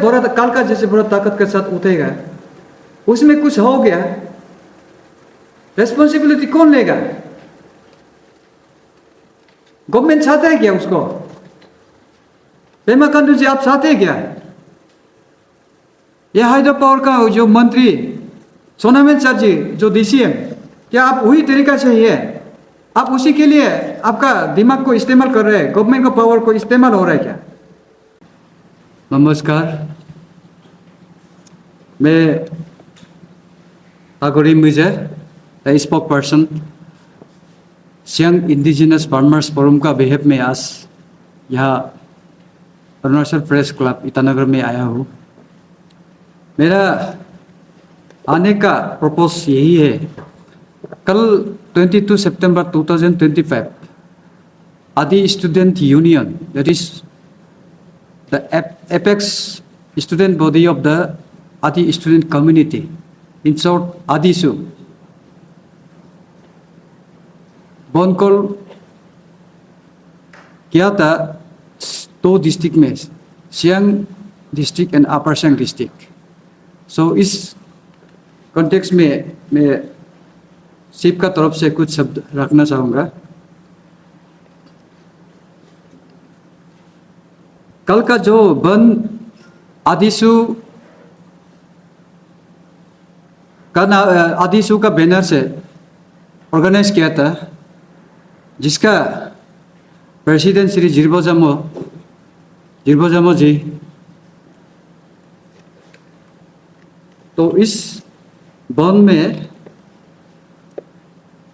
बड़ा काल का जैसे बड़ा ताकत के साथ उठेगा, उसमें कुछ हो गया, रेस्पॉन्सिबिलिटी कौन लेगा? गवर्नमेंट चाहता है क्या उसको? पेमा खांडू जी, आप चाहते हैं क्या? यह हाइड्रो पावर का जो मंत्री सोनामन चटर्जी जो DCM, क्या आप वही तरीका से ही है? आप उसी के लिए आपका दिमाग को इस्तेमाल कर रहे हैं, गवर्नमेंट का पावर को इस्तेमाल हो रहा है क्या? नमस्कार, मैं Agori Mujer, the spoke person Siang indigenous farmers forum का बेहद में आज यहाँ अरुणाचल प्रेस क्लब ईटानगर में आया हूँ। मेरा आने का पर्पस यही है, कल 22 सितंबर 2025 Adi student union, that is the apex student body of the Adi student community, in short AdiSU, bandh call किया था 2 डिस्ट्रिक्ट में, Siang district and upper Siang district. So इस कॉन्टेक्स्ट में मैं सिप का तरफ से कुछ शब्द रखना चाहूँगा। कल का जो बंद आदिसू का बैनर से ऑर्गेनाइज किया था, जिसका प्रेसिडेंट श्री जिरबो जामो जी, तो इस बंद में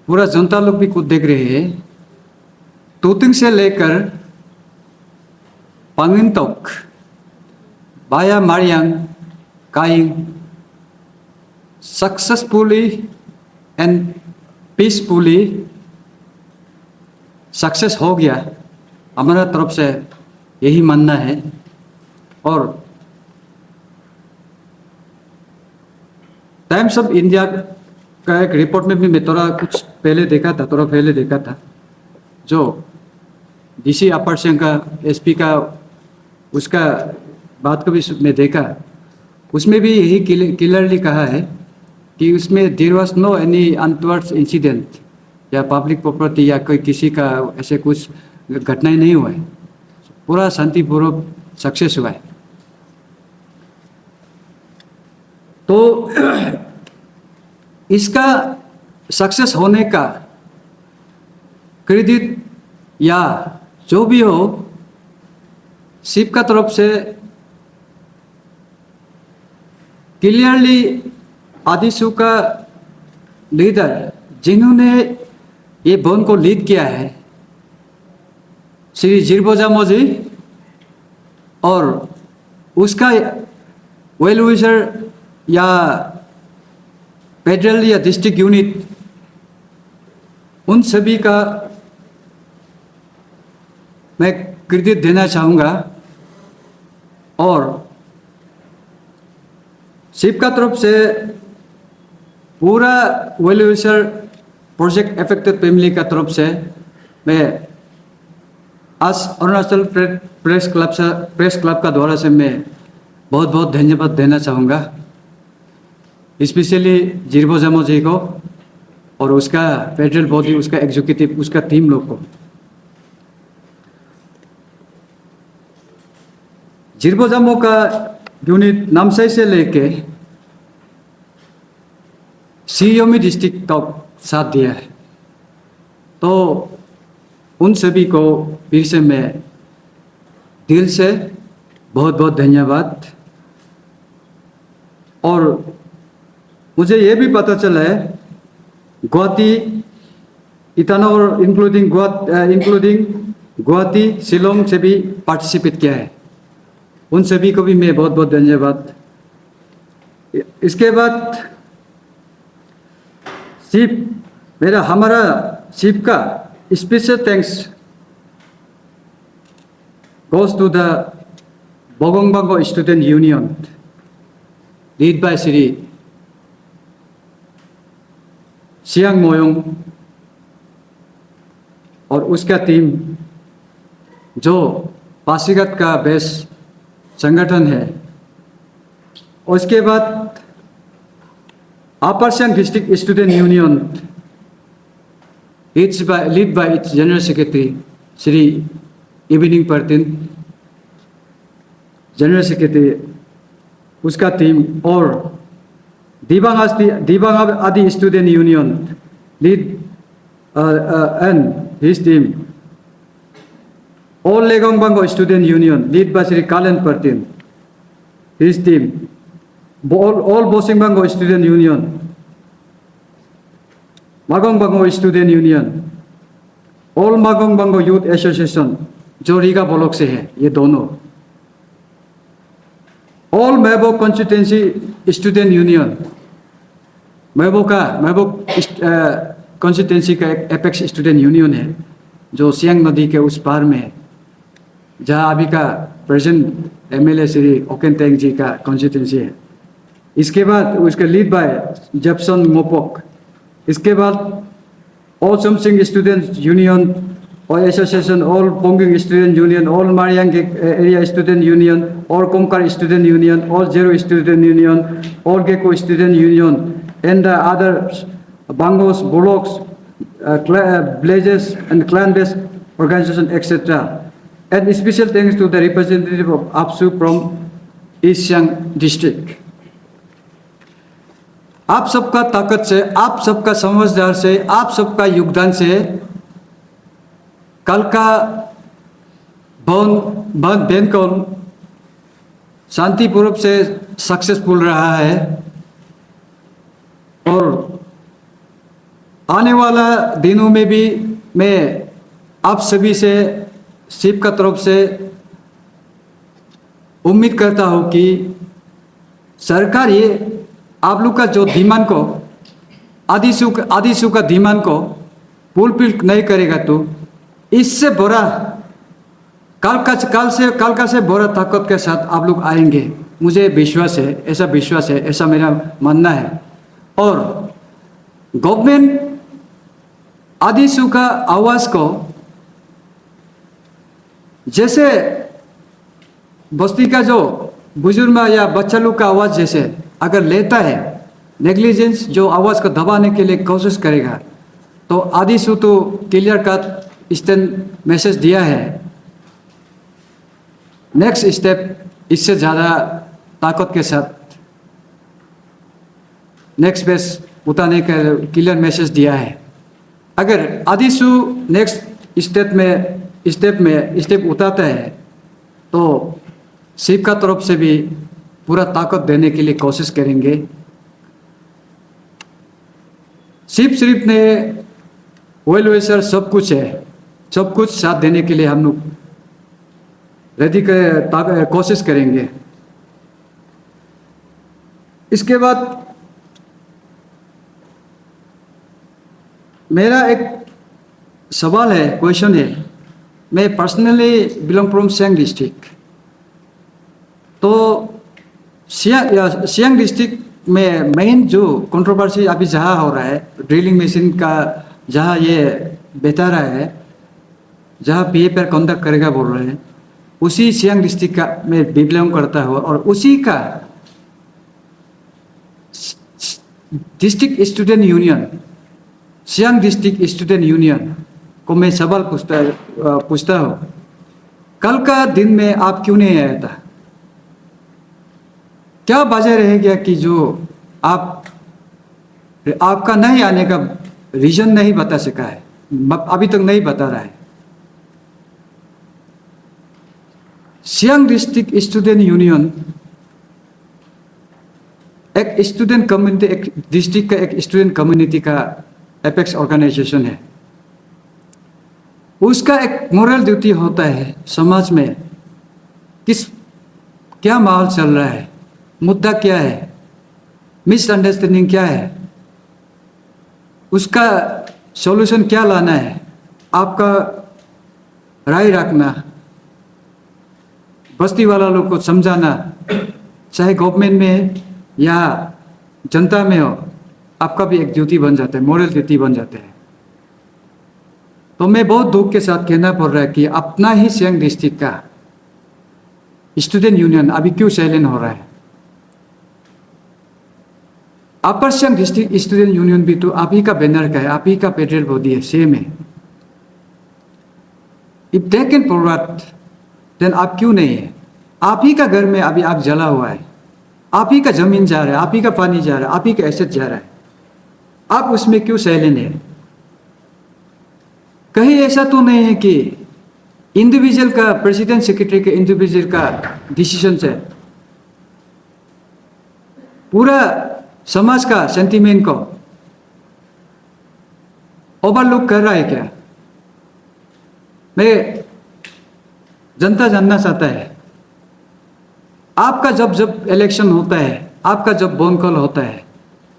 पूरा जनता लोग भी कुछ देख रहे हैं। तोतिंग से लेकर पांगिन तक, बाया Mariyang cawing successfully and peacefully success हो गया, हमारा तरफ से यही मानना है। और टाइम्स ऑफ इंडिया का एक रिपोर्ट में भी मैं थोड़ा पहले देखा था, जो DC अपर सियांग का SP का उसका बात को भी मैं देखा, उसमें भी यही क्लियरली कहा है कि उसमें there was no any untowards incident या पब्लिक प्रॉपर्टी या कोई किसी का ऐसे कुछ घटनाएं नहीं हुआ है, पूरा शांतिपूर्वक सक्सेस हुआ है। तो इसका सक्सेस होने का क्रेडिट या जो भी हो, सिप का तरफ से क्लियरली आदिसू का लीडर जिन्होंने ये बंद को लीड किया है, श्री जिरबो जामो जी, और उसका वेल विशर या फेडरल या डिस्ट्रिक्ट यूनिट, उन सभी का मैं क्रेडिट देना चाहूँगा। और सिप का तरफ से पूरा well wisher project affected family का तरफ से मैं आज अरुणाचल प्रेस क्लब का द्वारा से मैं बहुत बहुत धन्यवाद देना चाहूँगा, स्पेशली जिरबो जामो जी को और उसका फेडरल बॉडी, उसका एग्जीक्यूटिव, उसका टीम लोग को। जिरबो जामो का यूनिट नामसाई से लेके सियोमी डिस्ट्रिक्ट तक साथ दिया है, तो उन सभी को फिर से मैं दिल से बहुत बहुत धन्यवाद। और मुझे ये भी पता चला है गुवाहाटी, ईटानगर इंक्लूडिंग गुवाहाटी, शिलोंग से भी पार्टिसिपेट किया है, उन सभी को भी मैं बहुत बहुत धन्यवाद। इसके बाद हमारा शिप का special thanks goes to the Bogongbango Student Union, led by Sri Siang Moyong और उसका टीम, जो पासीघाट का बेस संगठन है, और उसके बाद upper Siang district student union lead by its general secretary Shri Evening Pertin, general secretary उसका टीम, और Dibang Adi student union lead and his team, all Legong Bango student union lead by Shri Kalan Pertin, his team, all Bosing Bango Student Union, Magong Bango Student Union, all Magong Bango Youth Association, जो Riga block से है ये दोनों, all महबूब constituency student union, महबूब constituency का एक apex student union है जो सियांग नदी के उस पार में है, जहाँ अभी का प्रेजेंट एमएलए श्री ओकेन तेंग जी का कॉन्स्टिट्यूंसी है। इसके बाद उसका लीड बाय जेपसन मोपोक, इसके बाद ऑल समसिंग स्टूडेंट यूनियन और association, all Pongging student union, all Mariyang area student union, all Komkar student union, all Jero student union, all Geku student union, and other bangos, blocks, villages and clan-based organization, etc. And special thanks to the representative of APSU from East Siang district. आप सबका ताकत से, आप सबका समझदार से, आप सबका योगदान से कल का बैंकॉन शांतिपूर्वक से सक्सेसफुल रहा है, और आने वाला दिनों में भी मैं आप सभी से सिप का तरफ से उम्मीद करता हूं कि सरकार ये आप लोग का जो डिमांड को आदिशु का डिमांड को फुलफिल नहीं करेगा तो इससे बड़ा कल का से बड़ा ताकत के साथ आप लोग आएंगे, मुझे विश्वास है, ऐसा मेरा मानना है। और गवर्नमेंट आदिशु का आवाज को जैसे बस्ती का जो बुजुर्ग या बच्चा लोग का आवाज जैसे अगर लेता है, नेग्लिजेंस जो आवाज को दबाने के लिए कोशिश करेगा, तो आदिशु तो क्लियर कट स्टैंड मैसेज दिया है, नेक्स्ट स्टेप इससे ज़्यादा ताकत के साथ नेक्स्ट बेस उतारने का क्लियर मैसेज दिया है। अगर आदिशु नेक्स्ट स्टेप उतारता है तो सिप का तरफ से भी पूरा ताकत देने के लिए कोशिश करेंगे। सिर्फ ने वेल विशर सब कुछ है, सब कुछ साथ देने के लिए हम लोग रेडी कोशिश करेंगे। इसके बाद मेरा एक सवाल है, क्वेश्चन है। मैं personally belong from Siang district, तो सियांग डिस्ट्रिक्ट में मेन जो कंट्रोवर्सी अभी जहाँ हो रहा है, ड्रिलिंग मशीन का जहाँ ये बता रहा है, जहाँ पीएपर कंडक्ट करेगा बोल रहे हैं, उसी सियांग डिस्ट्रिक्ट का मैं बिलोंग करता हूँ, और उसी का district student union, Siang district student union को मैं सवाल पूछता हूँ, कल का दिन में आप क्यों नहीं आया था? क्या वजह रह गया कि जो आपका नहीं आने का रीजन नहीं बता सका है, अभी तक नहीं बता रहा है। सियांग डिस्ट्रिक्ट स्टूडेंट यूनियन एक स्टूडेंट कम्युनिटी, एक डिस्ट्रिक्ट का एक स्टूडेंट कम्युनिटी का एपेक्स ऑर्गेनाइजेशन है। उसका एक मोरल ड्यूटी होता है समाज में क्या माहौल चल रहा है, मुद्दा क्या है, मिसअंडरस्टैंडिंग क्या है, उसका सॉल्यूशन क्या लाना है, आपका राय रखना, बस्ती वाला लोग को समझाना, चाहे गवर्नमेंट में या जनता में हो, आपका भी एक ड्यूटी बन जाता है, मोरल ड्यूटी बन जाता है। तो मैं बहुत दुख के साथ कहना पड़ रहा है कि अपना ही सियांग डिस्ट्रिक्ट का स्टूडेंट यूनियन अभी क्यों साइलेंट हो रहा है। अपर सियांग डिस्ट्रिक्ट स्टूडेंट यूनियन भी तो आप ही का बैनर का है, आप ही का पेट्रोल बॉडी है, सेम है। If they can provide then आप क्यों नहीं है? आप ही का घर में अभी आग जला हुआ है, आप ही का जमीन जा रहा है, आप ही का पानी जा रहा है, आप ही का एसेट जा रहा है, आप उसमें क्यों साइलेंट है? कहीं ऐसा तो नहीं है कि इंडिविजुअल का, प्रेसिडेंट सेक्रेटरी के इंडिविजुअल का डिसीजन से पूरा समाज का सेंटीमेंट को ओवरलुक कर रहा है क्या? मैं जनता जानना चाहता है, आपका जब जब इलेक्शन होता है, आपका जब बोन कॉल होता है,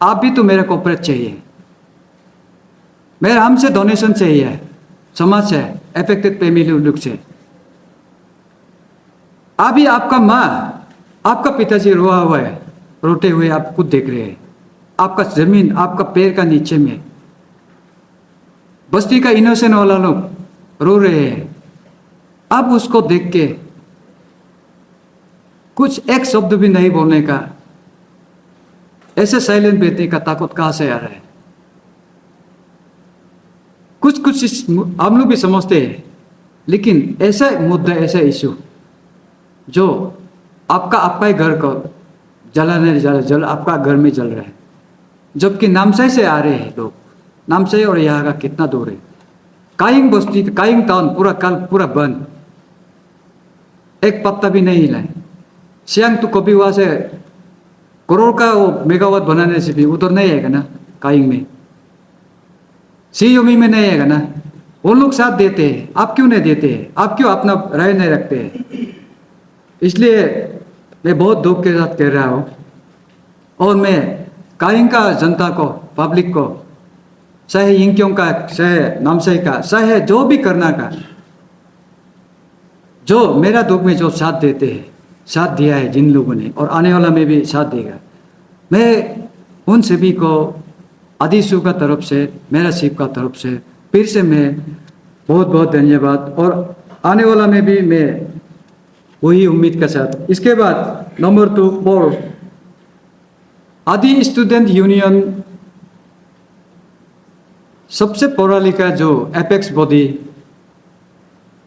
आप भी तो मेरा कोऑपरेट चाहिए, मेरा हमसे डोनेशन चाहिए, समाज से, अफेक्टेड फैमिली लोग से। अभी आपका माँ, आपका पिताजी रोआ हुआ है, रोते हुए आप खुद देख रहे हैं, आपका जमीन आपका पैर का नीचे में, बस्ती का इनोसेंट वाला लोग रो रहे हैं, आप उसको देख के कुछ एक शब्द भी नहीं बोलने का, ऐसे साइलेंट बैठने का ताकत कहाँ से आ रहा है? कुछ कुछ हम लोग भी समझते हैं, लेकिन ऐसा मुद्दा, ऐसा इशू जो आपका ही घर को जलाने जल आपका घर में जल रहा है, जबकि नामसाई से आ रहे हैं लोग, नामसाई और यहाँ का कितना दूर है? कायिंग बस्ती, कायिंग टाउन पूरा कल पूरा बंद, एक पत्ता भी नहीं हिला है। सियांग तो कभी वहां से करोड़ का वो मेगावाट बनाने से भी उधर नहीं आएगा ना, कायिंग में, सीयोमी में नहीं आएगा ना। वो लोग साथ देते हैं, आप क्यों नहीं देते हैं? आप क्यों अपना राय नहीं रखते हैं? इसलिए मैं बहुत दुख के साथ कह रहा हूँ, और मैं कायिंग का जनता को, पब्लिक को, चाहे यिंगक्योंग का, चाहे नामसाई का, चाहे जो भी करना का, जो मेरा दुख में जो साथ देते हैं, साथ दिया है जिन लोगों ने, और आने वाला में भी साथ देगा, मैं उन सभी को आदिशु का तरफ से, मेरा शिव का तरफ से फिर से मैं बहुत बहुत धन्यवाद, और आने वाला में भी मैं वही उम्मीद के साथ। इसके बाद नंबर 2 4 आदि स्टूडेंट यूनियन सबसे पढ़ा लिखा जो एपेक्स बॉडी,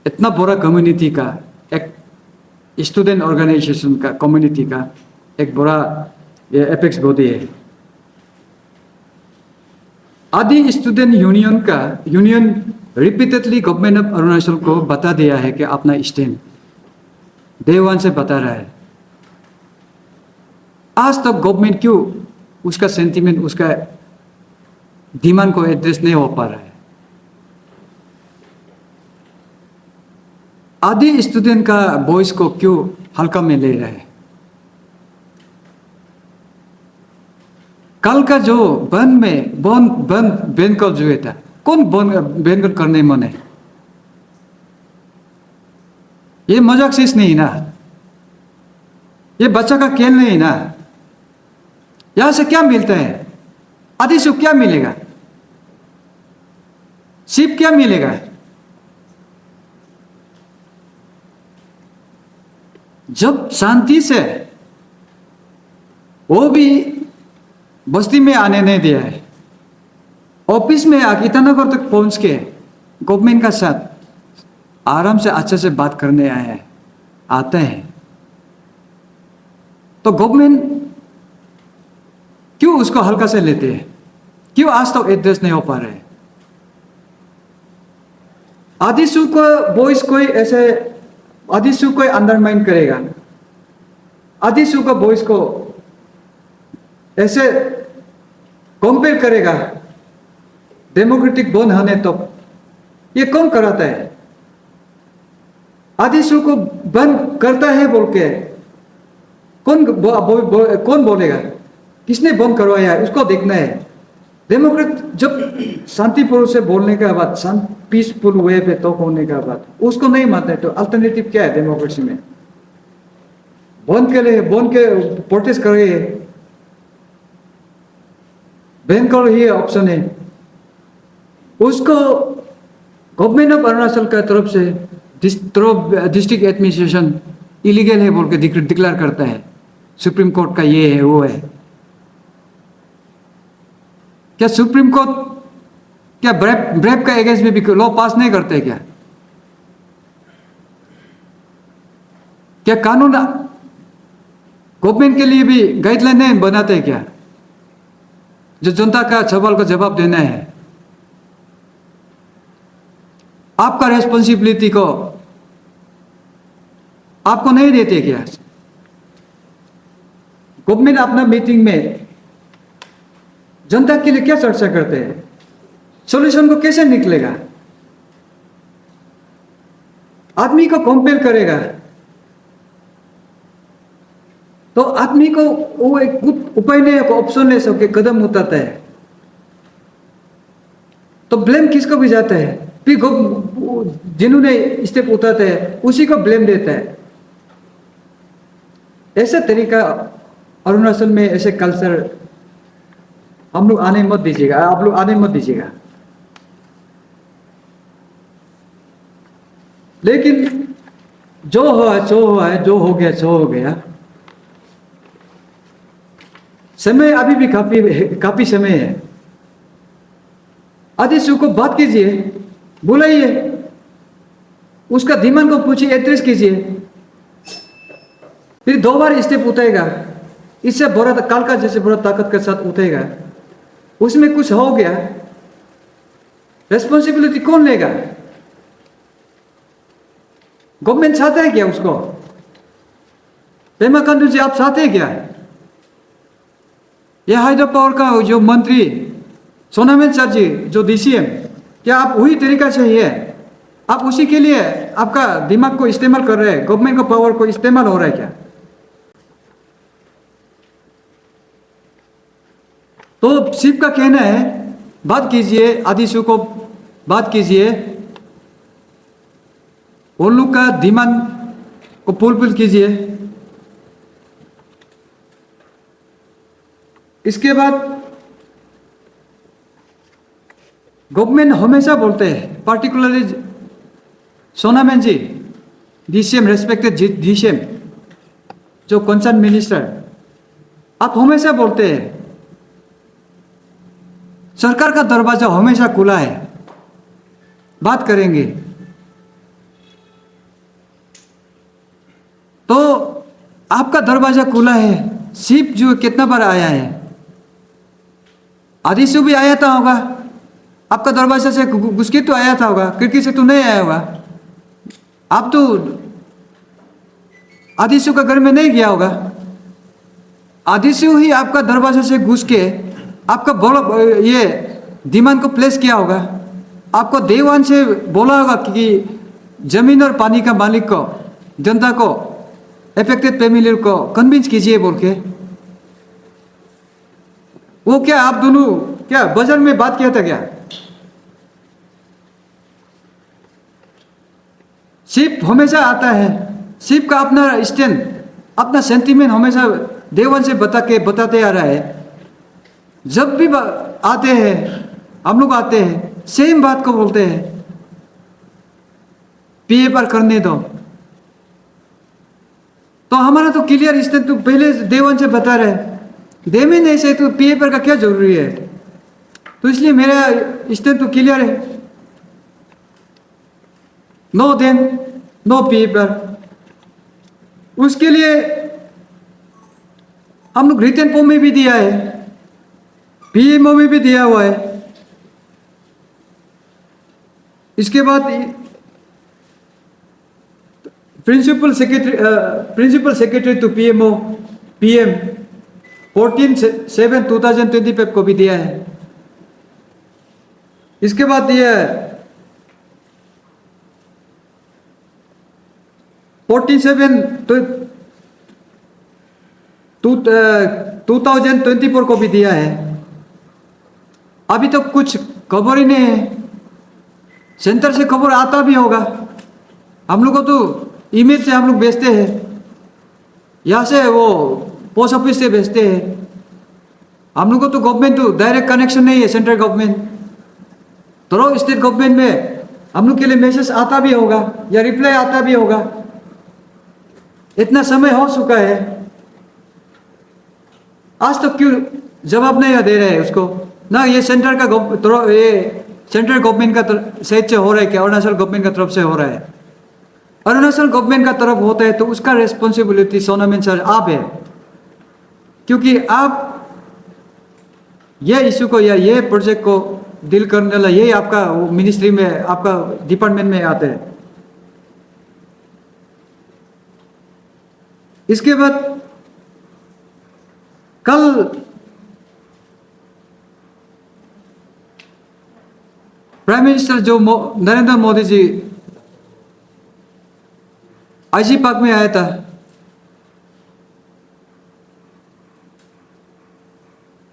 इतना बड़ा कम्युनिटी का, एक स्टूडेंट ऑर्गेनाइजेशन का, कम्युनिटी का एक बड़ा ये एपेक्स बॉडी है। आदि student union repeatedly government of Arunachal को बता दिया है कि अपना स्टैंड डे 1 से बता रहा है। आज तक गवर्नमेंट क्यों उसका सेंटीमेंट, उसका डिमांड को एड्रेस नहीं हो पा रहा है? आदि स्टूडेंट का वॉइस को क्यों हल्का में ले रहा है? कल का जो बैन कल जो था, कौन बैन कल करने मन है? ये मजाक चीज नहीं ना, ये बच्चा का खेल नहीं ना। यहां से क्या मिलता है? आदि से क्या मिलेगा? शिव क्या मिलेगा? जब शांति से, वो भी बस्ती में आने नहीं दिया है, ऑफिस में आके ईटानगर तक पहुंच के गवर्नमेंट का साथ आराम से अच्छे से बात करने आए हैं, आते हैं, तो गवर्नमेंट क्यों उसको हल्का से लेते हैं? क्यों आज तक एड्रेस नहीं हो पा रहे? आदिशु को वॉइस कोई ऐसे, आदिशु को अंडरमाइन करेगा, आदिशु का वॉइस को ऐसे कंपेयर करेगा डेमोक्रेटिक बन होने तो ये कौन कराता है? आदिशु को बंद करता है बोल के कौन बोलेगा? किसने बंद करवाया है? उसको देखना है। डेमोक्रेट जब शांतिपूर्व से बोलने का बाद, पीसफुल वे पे टॉक होने का बाद उसको नहीं मानते, तो अल्टरनेटिव क्या है डेमोक्रेसी में? बंद के लिए, बंद के प्रोटेस्ट करिए, बैन करो, ही ऑप्शन है। उसको गवर्नमेंट ऑफ अरुणाचल का तरफ से डिस्ट्रिक्ट एडमिनिस्ट्रेशन इलीगल है बोल के डिक्लेयर करता है, सुप्रीम कोर्ट का ये है वो है। क्या सुप्रीम कोर्ट क्या ब्रेप का अगेंस्ट में भी लॉ पास नहीं करते क्या? क्या कानून गवर्नमेंट के लिए भी गाइडलाइन नहीं बनाते क्या, जो जनता का सवाल का जवाब देना है? आपका रेस्पॉन्सिबिलिटी को आपको नहीं देते क्या? गवर्नमेंट अपना मीटिंग में जनता के लिए क्या चर्चा करते हैं? सॉल्यूशन को कैसे निकलेगा? आदमी को कंपेल करेगा तो आदमी को वो एक उपाय नहीं, ऑप्शन ले सके, कदम उठाता है तो ब्लेम किसको भी जाता है? फिर जिन्होंने स्टेप उठाते हैं उसी को ब्लेम देता है। ऐसा तरीका अरुणाचल में, ऐसे कल्चर हम लोग आने मत दीजिएगा, आप लोग आने मत दीजिएगा। लेकिन जो हुआ जो हुआ है, जो हो गया सो हो गया। समय अभी भी काफी समय है। आदिशु को बात कीजिए, बुलाइए, उसका दिमाग को पूछिए, एड्रेस कीजिए, फिर 2 बार स्टेप उठाएगा, इससे बड़ा काल का जैसे बड़ा ताकत के साथ उठेगा। उसमें कुछ हो गया, रेस्पॉन्सिबिलिटी कौन लेगा? गवर्नमेंट चाहता है क्या उसको? पेमा खांडू जी आप चाहते हैं क्या? यह हाइड्रो पावर का जो मंत्री सोनामेन सर जी, जो DCM, क्या आप वही तरीका चाहिए? आप उसी के लिए आपका दिमाग को इस्तेमाल कर रहे हैं, गवर्नमेंट का पावर को इस्तेमाल हो रहा है क्या? तो सिर्फ का कहना है, बात कीजिए, आदिशु को बात कीजिए, उन लोग का दिमाग को पुल कीजिए। इसके बाद गवर्नमेंट हमेशा बोलते हैं, पार्टिकुलरली सोनामेन जी, DCM, रेस्पेक्टेड DCM, जो कंसर्न मिनिस्टर, आप हमेशा बोलते हैं सरकार का दरवाजा हमेशा खुला है, बात करेंगे। तो आपका दरवाजा खुला है, सिर्फ जो कितना बार आया है? आदिशु भी आया था होगा, आपका दरवाजा से घुस के तो आया था होगा, खिड़की से तो नहीं आया होगा। आप तो आदिशु का घर में नहीं गया होगा, आदिशु ही आपका दरवाजा से घुस के आपका ये डिमांड को प्लेस किया होगा। आपको देवान से बोला होगा कि जमीन और पानी का मालिक को, जनता को, अफेक्टेड फैमिली को कन्विंस कीजिए बोल के। वो क्या आप दोनों क्या बाजार में बात किया था क्या? शिप हमेशा आता है, शिप का अपना स्टैंड, अपना सेंटीमेंट हमेशा देवन से बताते आ रहा है। जब भी आते हैं, हम लोग आते हैं, सेम बात को बोलते हैं, PA पर करने दो। तो हमारा तो क्लियर स्टैंड तो पहले देवन से बता रहे, देव ही नहीं से तो PA पर का क्या जरूरी है? तो इसलिए मेरा स्टैंड तो क्लियर है, नो देम, नो PA पर। उसके लिए हम लोग रिटर्न फॉर्म में भी दिया है, PMO में भी दिया हुआ है। इसके बाद प्रिंसिपल सेक्रेटरी टू PM 14/7/2025 को भी दिया है। इसके बाद दिया है 14/7/2024 को भी दिया है। अभी तो कुछ खबर ही नहीं है, सेंटर से खबर आता भी होगा। हम लोग को तो ईमेल से हम लोग भेजते हैं, यहाँ से वो पोस्ट ऑफिस से भेजते हैं। हम लोग को तो गवर्नमेंट तो डायरेक्ट कनेक्शन नहीं है, सेंट्रल गवर्नमेंट तो स्टेट गवर्नमेंट में हम लोग के लिए मैसेज आता भी होगा या रिप्लाई आता भी होगा। इतना समय हो चुका है, आज तक क्यों जवाब नहीं दे रहे हैं उसको? ना ये सेंटर का ये सेंट्रल गवर्नमेंट का साइड से हो रहा है क्या, अरुणाचल गवर्नमेंट का तरफ से हो रहा है? अरुणाचल गवर्नमेंट का तरफ होता है तो उसका रेस्पॉन्सिबिलिटी सोना मेन सर आप है, क्योंकि आप ये इशू को या ये प्रोजेक्ट को डील करने वाला ये आपका मिनिस्ट्री में, आपका डिपार्टमेंट में आते हैं। इसके बाद कल प्राइम मिनिस्टर जो नरेंद्र मोदी जी आईजी पार्क में आया था,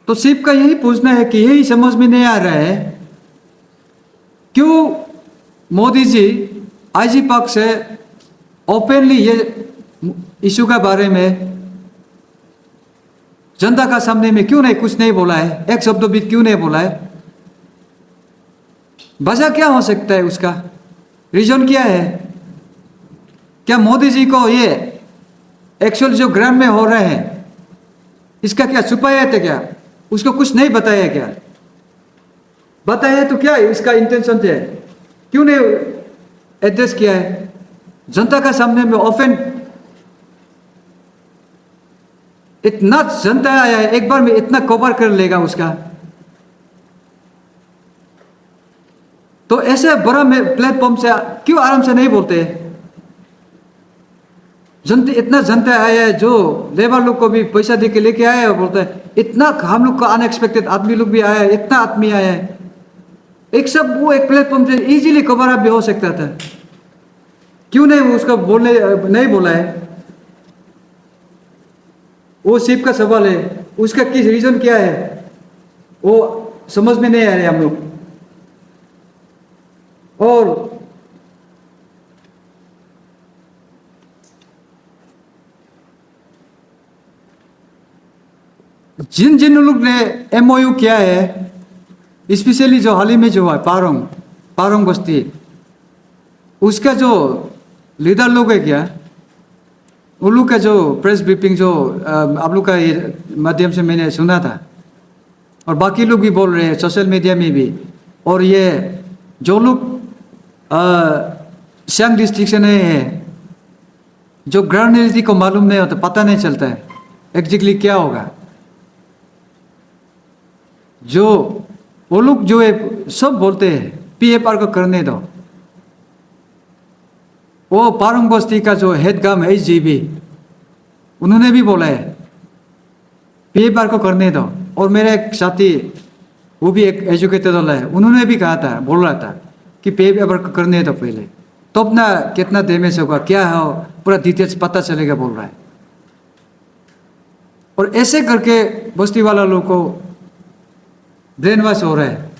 तो सिर्फ का यही पूछना है कि यही समझ में नहीं आ रहा है क्यों मोदी जी आईजी पार्क से ओपनली ये इशू के बारे में जनता का सामने में क्यों नहीं कुछ नहीं बोला है, एक शब्द भी क्यों नहीं बोला है? वजह क्या हो सकता है, उसका रीजन क्या है? क्या मोदी जी को ये एक्चुअल जो ग्राउंड में हो रहे हैं इसका क्या छुपाया था क्या? उसको कुछ नहीं बताया क्या? बताया तो क्या है इसका इंटेंशन है, क्यों नहीं एड्रेस किया है जनता का सामने में ओपन? इतना जनता आया है, एक बार में इतना कवर कर लेगा उसका, तो ऐसे बड़ा प्लेटफॉर्म से क्यों आराम से नहीं बोलते? जनता इतना जनता आया है, जो लेबर लोग को भी पैसा दे के लेके आया है, बोलते हैं इतना हम लोग का अनएक्सपेक्टेड आदमी लोग भी आया है, इतना आदमी आया है, एक सब वो एक प्लेटफॉर्म से इजीली कवर अप भी हो सकता था, क्यों नहीं उसका बोलने नहीं बोला है? वो सिर्फ का सवाल है, उसका किस रीजन क्या है वो समझ में नहीं आ रहे हम लोग। और जिन जिन लोग ने एमओयू किया है, स्पेशली जो हाल ही में जो है पारोंग बस्ती, उसका जो लीडर लोग है क्या, उन लोग का जो प्रेस ब्रीफिंग जो आप लोग का माध्यम से मैंने सुना था, और बाकी लोग भी बोल रहे हैं सोशल मीडिया में भी, और ये जो लोग सियांग डिस्ट्रिक्ट से नहीं है, जो ग्राउंड रियलिटी को मालूम नहीं होता, पता नहीं चलता है एग्जैक्टली क्या होगा, जो वो लोग जो है सब बोलते हैं पीएफआर को करने दो। वो पारोंग बस्ती का जो हेड गाम है एचजीबी, उन्होंने भी बोला है पीएफआर को करने दो। और मेरा एक साथी वो भी एक एजुकेटेड वाला है, उन्होंने भी कहा था, बोल रहा था कि पीएफआर को करने दो पहले, तो अपना कितना डैमेज होगा क्या हो पूरा डिटेल्स पता चलेगा, बोल रहा है। और ऐसे करके बस्ती वाला लोग को ब्रेन वॉश हो रहा है,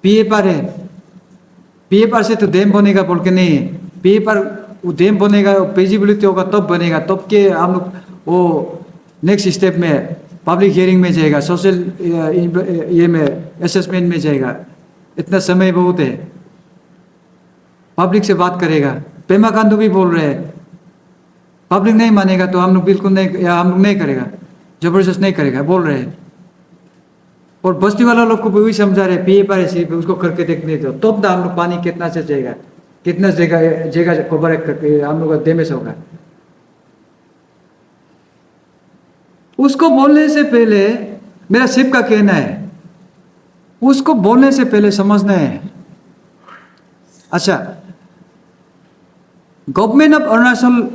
पीएफआर है, पीएफआर से तो डैम बनेगा बोल के नहीं है, पीएफआर वो डैम बनेगा, फिजिबिलिटी होगा तब बनेगा, तब के हम लोग वो नेक्स्ट स्टेप में पब्लिक हियरिंग में जाएगा, सोशल ये में असेसमेंट में जाएगा, इतना समय बहुत है, पब्लिक से बात करेगा। पेमा खांडू भी बोल रहे हैं पब्लिक नहीं मानेगा तो हम लोग बिल्कुल नहीं, या हम लोग नहीं करेगा, जबरदस्त नहीं करेगा, बोल रहे हैं। और बस्ती वाला लोग को भी वही समझा रहे पीएफआर है, उसको करके देखने दो, तब ना हम लोग पानी कितना से जाएगा, कितना जगह कवर करके हम लोग का डैमेज होगा। उसको बोलने से पहले मेरा सिर्फ का कहना है, उसको बोलने से पहले समझना है, अच्छा गवर्नमेंट ऑफ अरुणाचल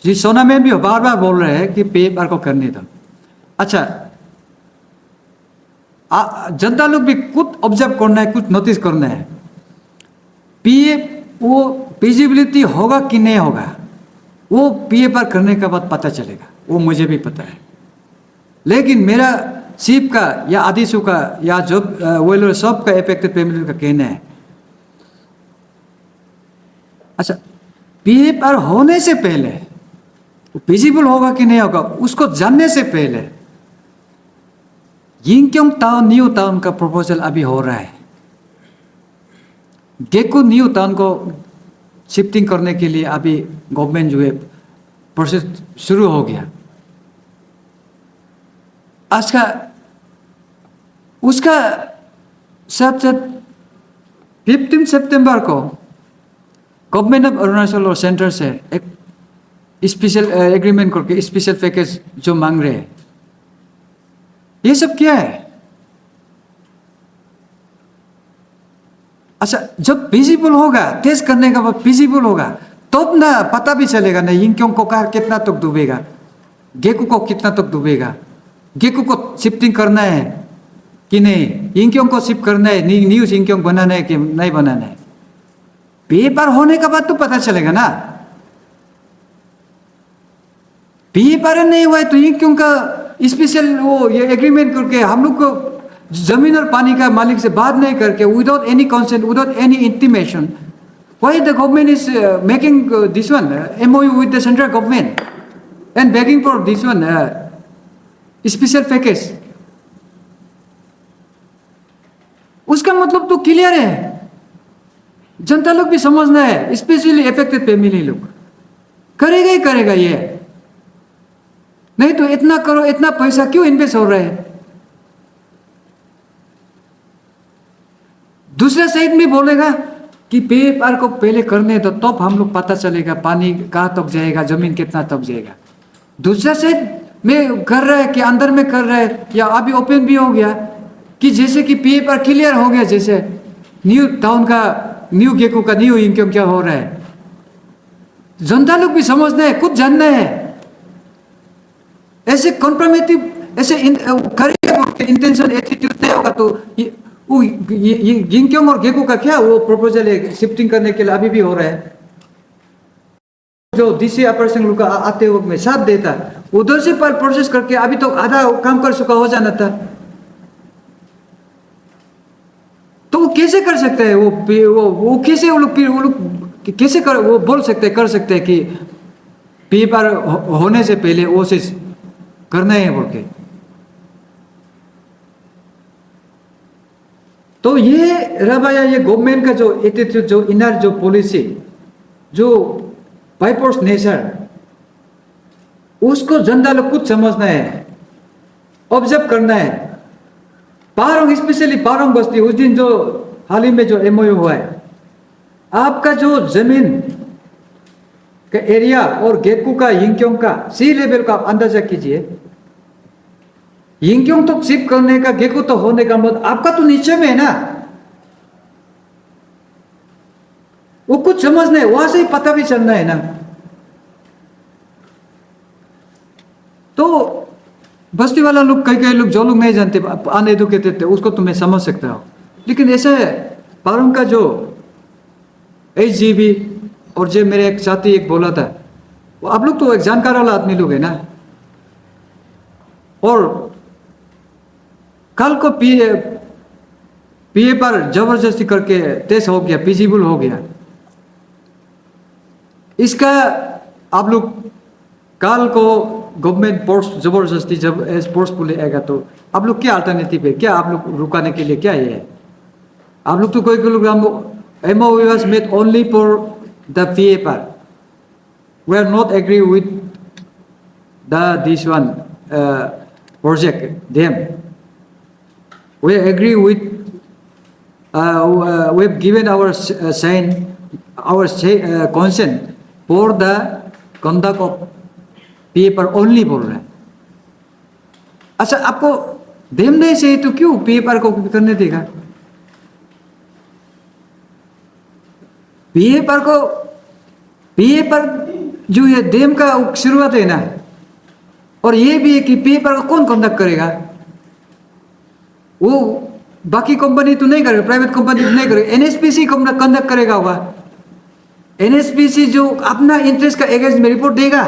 जी सोना में भी बार बार बोल रहे हैं कि पीएफआर को करने दो। अच्छा जनता लोग भी कुछ ऑब्जर्व करना है, कुछ नोटिस करना है, वो फिजिबिलिटी होगा कि नहीं होगा, वो पीएफआर करने के बाद पता चलेगा, वो मुझे भी पता है। लेकिन मेरा सिर्फ का या आदिशु का या जो वेलर सब का इफेक्टेड फैमिली का कहना है, अच्छा पीएफआर होने से पहले फिजिबल होगा कि नहीं होगा उसको जानने से पहले यिंगक्योंग टाउन न्यू टाउन का प्रपोजल अभी हो रहा है, गेको न्यू टाउन को शिफ्टिंग करने के लिए अभी गवर्नमेंट जो है प्रोसेस शुरू हो गया। आज का उसका साथ साथ 15 सितंबर को गवर्नमेंट ऑफ अरुणाचल और सेंटर से एक स्पेशल एग्रीमेंट करके स्पेशल पैकेज जो मांग रहे हैं, ये सब क्या है? अच्छा, जब विजिबल होगा, टेस्ट करने का बाद विजिबल होगा, तब ना पता भी चलेगा ना यिंक्यों को कितना तक डूबेगा, गेकू को कितना तक डूबेगा, गेकू को शिफ्टिंग करना है कि नहीं, यिंक्यों को शिफ्ट करना है, न्यूज यिंक्यों बनाना है कि नहीं बनाना है। पेपर होने का बाद तो पता चलेगा ना। पेपर नहीं हुआ है तो यिंक्यों का स्पेशल वो ये एग्रीमेंट करके हम लोग को जमीन और पानी का मालिक से बात नहीं करके, without any consent, without any intimation, why the government is making this one MOU with the central government and begging for this one special package? उसका मतलब तो क्लियर है, जनता लोग भी समझना है, स्पेशली इफेक्टेड फैमिली लोग करेगा ही करेगा ये, नहीं तो इतना करो, इतना पैसा क्यों इन्वेस्ट हो रहा है? दूसरा साइड में बोलेगा कि पेपर को पहले करने दो, तब हम लोग पता चलेगा पानी कहाँ तक जाएगा, जमीन कितना तक जाएगा। दूसरा साइड में कर रहा है कि अंदर में कर रहा है, या अभी ओपन भी हो गया कि जैसे कि पेपर क्लियर हो गया, जैसे न्यू टाउन का, न्यू गेको का, न्यू इनकम क्या हो रहा है। जनता लोग भी समझना है, खुद जानना है। ऐसे कॉम्प्रोमेटिव ऐसे करेगा इंटेंशन एटीट्यूड नहीं होगा तो ये यिंक्योंग और गेको का क्या वो प्रपोजल है शिफ्टिंग करने के लिए अभी भी हो रहा है। जो डीसी ऑपरेशन लोग आते वक्त में साथ देता, उधर से पर प्रोसेस करके अभी तो आधा काम कर चुका हो जाना था, तो वो कैसे कर सकते हैं? वो कैसे वो लोग कैसे कर, वो बोल सकते कर सकते हैं कि पेपर होने से पहले वो चीज करना है बोल के। तो ये रवैया, ये गवर्नमेंट का जो एटीट्यूड, जो इनर जो पॉलिसी, जो बाइपोर्स नेचर, उसको जनता लोग कुछ समझना है, ऑब्जर्व करना है। पारोंग, स्पेशली पारोंग बस्ती, उस दिन जो हाल ही में जो एमओयू हुआ है, आपका जो जमीन का एरिया और गेकू का, यिंक्योंग का सी लेवल का आप अंदाजा कीजिए। यिंक्योंग तो शिफ्ट करने का, गेकू तो होने का, मतलब आपका तो नीचे में है ना, वो कुछ समझना है, वहां से ही पता भी चलना है ना। तो बस्ती वाला लोग, कई लोग जो लोग नहीं जानते, अनएजुकेटेड थे, उसको तुम्हें समझ सकता हो, लेकिन ऐसा है पारों का जो HGB और जो मेरे एक साथी एक बोला था, वो आप लोग तो एक जानकार वाला आदमी लोग है ना, और कल को पीए पर जबरदस्ती करके टेस्ट हो गया, फिजिबल हो गया, इसका आप लोग कल को गवर्नमेंट फोर्स जबरदस्ती जब फोर्सफुली आएगा तो आप लोग क्या अल्टरनेटिव है, क्या आप लोग रुकाने के लिए क्या है? आप लोग तो कोई लोग MOU was made only for the paper. We are not agree with this one project. Them. We agree with. We've given our sign, our consent for the conduct of paper only बोल रहे हैं। अच्छा, आपको them नहीं चाहिए तो क्यों paper को करने देगा? पेपर जो है देम का शुरुआत है ना, और ये भी है कि पेपर को कौन कंडक्ट करेगा? वो बाकी कंपनी तो नहीं करेगा, प्राइवेट कंपनी तो नहीं करेगा, NSPC कंडक्ट करेगा होगा। NSPC जो अपना इंटरेस्ट का अगेंस्ट में रिपोर्ट देगा,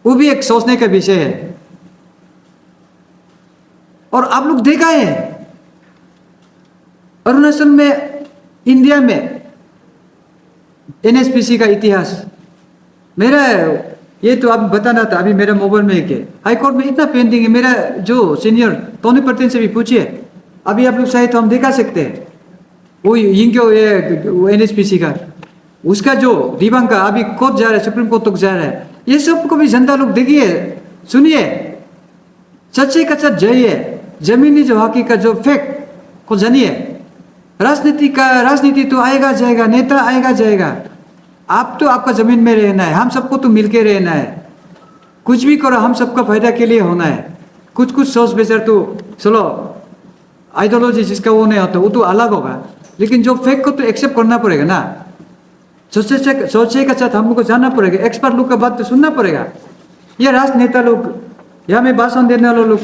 वो भी एक सोचने का विषय है। और आप लोग देखा है अरुणाचल में, इंडिया में NSPC का इतिहास, मेरा ये तो आप बताना था, अभी मेरा मोबाइल में है, हाई कोर्ट में इतना पेंडिंग है। मेरा जो सीनियर टोनी पर्टिन से भी पूछिए, अभी आप लोग चाहे तो हम दिखा सकते हैं, वो यिंक्यो NSPC का, उसका जो दिवांग का अभी कोर्ट जा रहा है, सुप्रीम कोर्ट तक जा रहा है। ये सब को भी जनता लोग देखिए, सुनिए, सच्चे का सच जाइए, जमीनी जो हकीकत जो फैक्ट को जानिए। राजनीति तो आएगा जाएगा, नेता आएगा जाएगा। आप तो आपका जमीन में रहना है, हम सबको तो मिलके रहना है। कुछ भी करो हम सबका फायदा के लिए होना है। कुछ सोच विचार तो चलो आइडियोलॉजी जिसका वो नहीं होता वो तो अलग होगा, लेकिन जो फैक्ट को तो एक्सेप्ट करना पड़ेगा ना। सोचे के साथ हम लोग को जाना पड़ेगा, एक्सपर्ट लोग का बात तो सुनना पड़ेगा। ये राजनेता लोग, यहाँ में भाषण देने वाले लोग,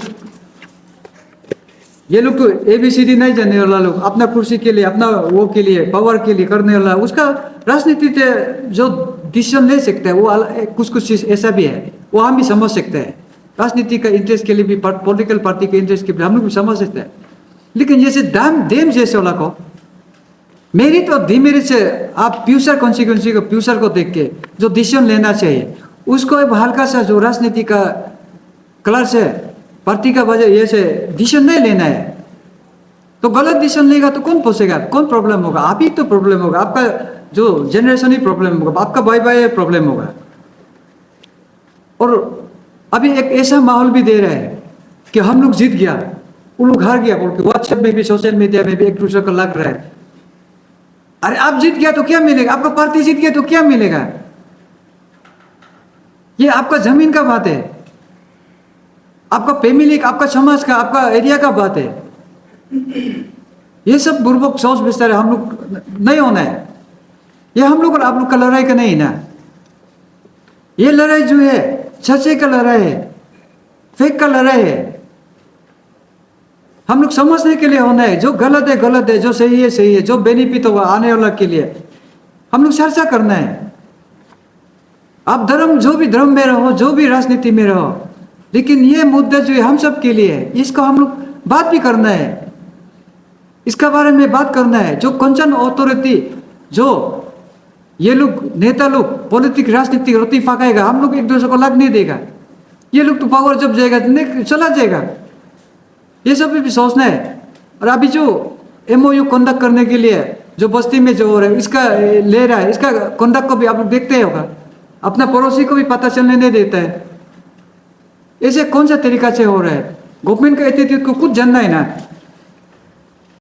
ये लोग तो ABCD नहीं जानने वाला लोग, अपना कुर्सी के लिए, अपना वो के लिए, पावर के लिए करने वाला, उसका राजनीति से जो डिसीजन ले सकता है वो कुछ चीज ऐसा भी है, वो हम भी समझ सकते हैं। राजनीति का इंटरेस्ट के लिए भी, पॉलिटिकल पार्टी के इंटरेस्ट के लिए हम लोग भी समझ सकते हैं। लेकिन जैसे देम जैसे वाला को मेरिट और डिमेरिट से आप फ्यूचर कॉन्सिक्वेंसी को, फ्यूचर को देख के जो डिसीजन लेना चाहिए उसको एक हल्का सा जो राजनीति का कलर से, पार्टी का वजह ये से डिसीजन नहीं लेना है। तो गलत डिसीजन लेगा तो कौन पोसेगा, कौन प्रॉब्लम होगा? आप ही तो प्रॉब्लम होगा, आपका जो जनरेशन ही प्रॉब्लम होगा, आपका भाई प्रॉब्लम होगा। और अभी एक ऐसा माहौल भी दे रहा है कि हम लोग जीत गया, वो लोग हार गया बोल के व्हाट्सएप में भी, सोशल मीडिया में भी एक दूसरे को लग रहा है। अरे आप जीत गया तो क्या मिलेगा? आपका पार्टी जीत गया तो क्या मिलेगा? ये आपका जमीन का बात है, आपका फैमिली का, आपका समाज का, आपका एरिया का बात है। ये सब बुर्बक सोच विचार हम लोग नहीं होना है। ये हम लोग और आप लोग का लड़ाई का नहीं ना। ये लड़ाई जो है सच्चे का लड़ाई है, फेक का लड़ाई है। हम लोग समझने के लिए होना है, जो गलत है गलत है, जो सही है सही है, जो बेनिफिट होगा आने वाला के लिए हम लोग चर्चा करना है। आप धर्म, जो भी धर्म में रहो, जो भी राजनीति में रहो, लेकिन ये मुद्दा जो है हम सब के लिए है, इसको हम लोग बात भी करना है, इसका बारे में बात करना है। जो कंसर्न अथॉरिटी, जो ये लोग नेता लोग पॉलिटिक राजनीतिक रोटी पकाएगा, हम लोग एक दूसरे को लग नहीं देगा। ये लोग तो पावर जब जाएगा चला जाएगा, ये सब भी सोचना है। और अभी जो MOU कंडक्ट करने के लिए जो बस्ती में जो हो रहा है, इसका ले रहा है, इसका कंडक्ट को भी आप लोग देखते होगा, अपना पड़ोसी को भी पता चलने नहीं देता है। ऐसे कौन सा तरीका से हो रहा है? गवर्नमेंट का एटीट्यूड को कुछ जानना है ना।